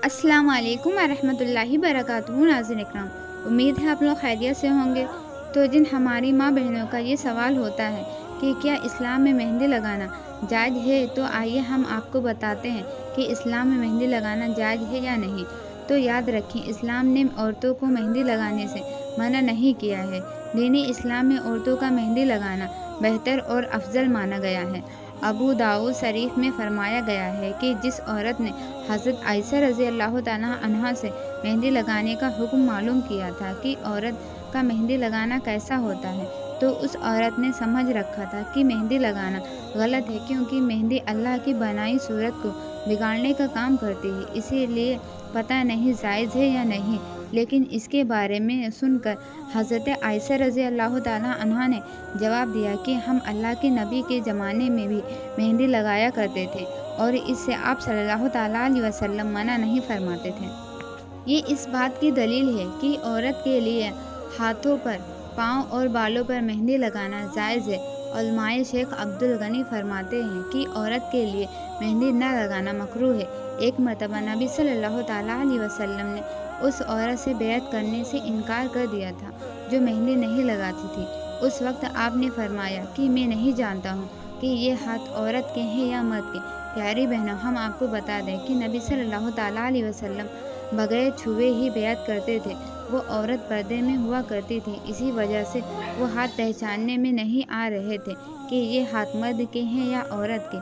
अस्सलाम वालेकुम वरहमतुल्लाहि वबरकातुहू। नाज़रीन इकराम, उम्मीद है आप लोग खैरियत से होंगे। तो जिन हमारी माँ बहनों का ये सवाल होता है कि क्या इस्लाम में मेहंदी लगाना जायज़ है, तो आइए हम आपको बताते हैं कि इस्लाम में मेहंदी लगाना जायज़ है या नहीं। तो याद रखें, इस्लाम ने औरतों को मेहंदी लगाने से मना नहीं किया है। दीनी इस्लाम में औरतों का मेहंदी लगाना बेहतर और अफजल माना गया है। अबू दाऊद शरीफ में फरमाया गया है कि जिस औरत ने हज़रत आयशा रज़ी अल्लाह ताला अन्हा से मेहंदी लगाने का हुक्म मालूम किया था कि औरत का मेहंदी लगाना कैसा होता है, तो उस औरत ने समझ रखा था कि मेहंदी लगाना गलत है, क्योंकि मेहंदी अल्लाह की बनाई सूरत को बिगाड़ने का काम करती है। इसीलिए पता नहीं जायज़ है या नहीं, लेकिन इसके बारे में सुनकर हज़रत आयशा रज़ी अल्लाह ताला अन्हा ने जवाब दिया कि हम अल्लाह के नबी के ज़माने में भी मेहंदी लगाया करते थे और इससे आप सल्लल्लाहु ताला अलैहि वसल्लम मना नहीं फरमाते थे। ये इस बात की दलील है कि औरत के लिए हाथों पर, पाँव और बालों पर मेहंदी लगाना जायज़ है। उलमाए शेख अब्दुल गनी फरमाते हैं कि औरत के लिए मेहंदी न लगाना मकरूह है। एक मरतबा नबी सल्लल्लाहु ताला अलैहि वसल्लम ने उस औरत से बैत करने से इनकार कर दिया था जो मेहंदी नहीं लगाती थी। उस वक्त आपने फरमाया कि मैं नहीं जानता हूँ कि ये हाथ औरत के हैं या मर्द के। प्यारी बहनों, हम आपको बता दें कि नबी सल्लल्लाहु ताला अलैहि वसल्लम बगैर छुए ही बैत करते थे। वो औरत पर्दे में हुआ करती थी, इसी वजह से वो हाथ पहचानने में नहीं आ रहे थे कि ये हाथ मर्द के हैं या औरत के।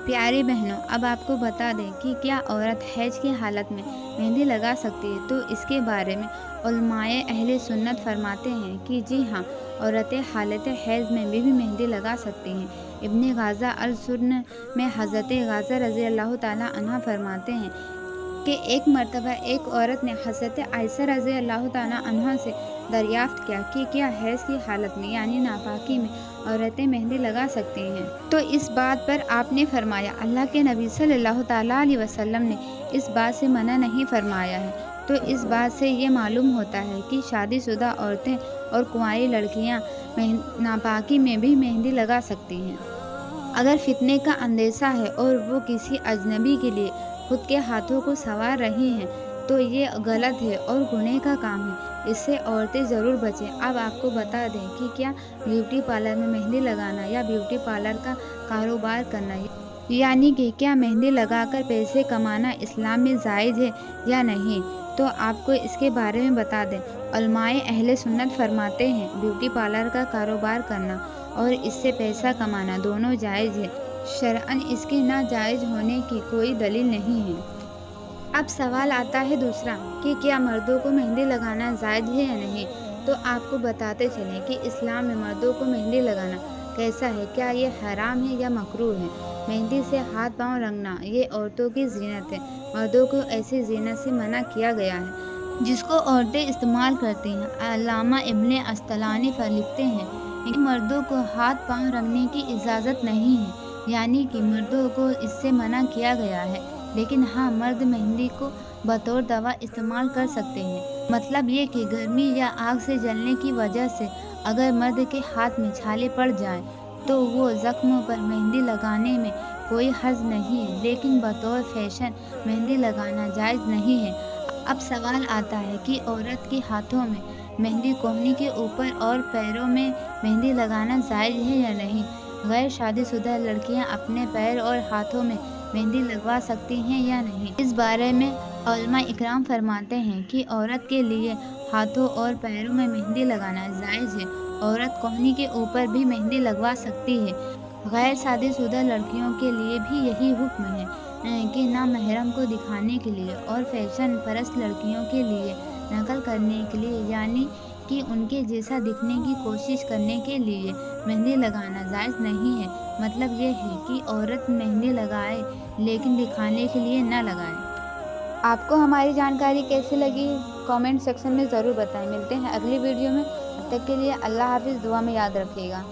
प्यारी बहनों, अब आपको बता दें कि क्या औरत हैज की हालत में मेहंदी लगा सकती है, तो इसके बारे में उलमाए अहले सुन्नत फरमाते हैं कि जी हाँ, औरतें हालत हैज में भी मेहंदी लगा सकती हैं। इब्ने गाज़ा अल सुन्न में हज़रत गाज़ा रज़ी अल्लाह ताला अन्हा फरमाते हैं कि एक मरतबा एक औरत ने हज़रत आयशा रज़ी अल्लाह ताला अन्हा से दरियाफ्त किया कि क्या हैज़ की हालत में यानी नापाकी में औरतें मेहंदी लगा सकती हैं। तो इस बात पर आपने फरमाया, अल्लाह के नबी सल्लल्लाहु ताला अलैहि वसल्लम ने इस बात से मना नहीं फरमाया है। तो इस बात से ये मालूम होता है कि शादीशुदा औरतें और कुंवारी लड़कियां नापाकी में भी मेहंदी लगा सकती हैं। अगर फितने का अंदेशा है और वो किसी अजनबी के लिए खुद के हाथों को संवार रही हैं, तो ये गलत है और गुनाह का काम है। इससे औरतें ज़रूर बचें। अब आपको बता दें कि क्या ब्यूटी पार्लर में मेहंदी लगाना या ब्यूटी पार्लर का कारोबार करना, यानी कि क्या मेहंदी लगाकर पैसे कमाना इस्लाम में जायज़ है या नहीं, तो आपको इसके बारे में बता दें। उलमाए अहले सुन्नत फरमाते हैं ब्यूटी पार्लर का कारोबार करना और इससे पैसा कमाना दोनों जायज़ है। शरअन इसके नाजायज़ होने की कोई दलील नहीं है। अब सवाल आता है दूसरा कि क्या मर्दों को मेहंदी लगाना जायज़ है या नहीं। तो आपको बताते चलें कि इस्लाम में मर्दों को मेहंदी लगाना कैसा है, क्या ये हराम है या मकरूह है। मेहंदी से हाथ पांव रंगना ये औरतों की जीनत है। मर्दों को ऐसी जीनत से मना किया गया है जिसको औरतें इस्तेमाल करती हैं। अल्लामा इब्ने अस्कलानी लिखते हैं कि मर्दों को हाथ पांव रंगने की इजाज़त नहीं है, यानी कि मर्दों को इससे मना किया गया है। लेकिन हाँ, मर्द मेहंदी को बतौर दवा इस्तेमाल कर सकते हैं। मतलब ये कि गर्मी या आग से जलने की वजह से अगर मर्द के हाथ में छाले पड़ जाएं, तो वो ज़ख्मों पर मेहंदी लगाने में कोई हर्ज नहीं है, लेकिन बतौर फैशन मेहंदी लगाना जायज़ नहीं है। अब सवाल आता है कि औरत के हाथों में मेहंदी कोहनी के ऊपर और पैरों में मेहंदी लगाना जायज़ है या नहीं। गैर शादीशुदा लड़कियां अपने पैर और हाथों में मेहंदी लगवा सकती हैं या नहीं। इस बारे में उलमा इकराम फरमाते हैं कि औरत के लिए हाथों और पैरों में मेहंदी लगाना जायज़ है। औरत कोहनी के ऊपर भी मेहंदी लगवा सकती है। गैर शादीशुदा लड़कियों के लिए भी यही हुक्म है कि ना महरम को दिखाने के लिए और फैशन परस्त लड़कियों के लिए नकल करने के लिए, यानी कि उनके जैसा दिखने की कोशिश करने के लिए मेहंदी लगाना जायज़ नहीं है। मतलब ये है कि औरत मेहंदी लगाए लेकिन दिखाने के लिए न लगाए। आपको हमारी जानकारी कैसी लगी, कमेंट सेक्शन में ज़रूर बताएं। मिलते हैं अगली वीडियो में, तब तक के लिए अल्लाह हाफिज़। दुआ में याद रखिएगा।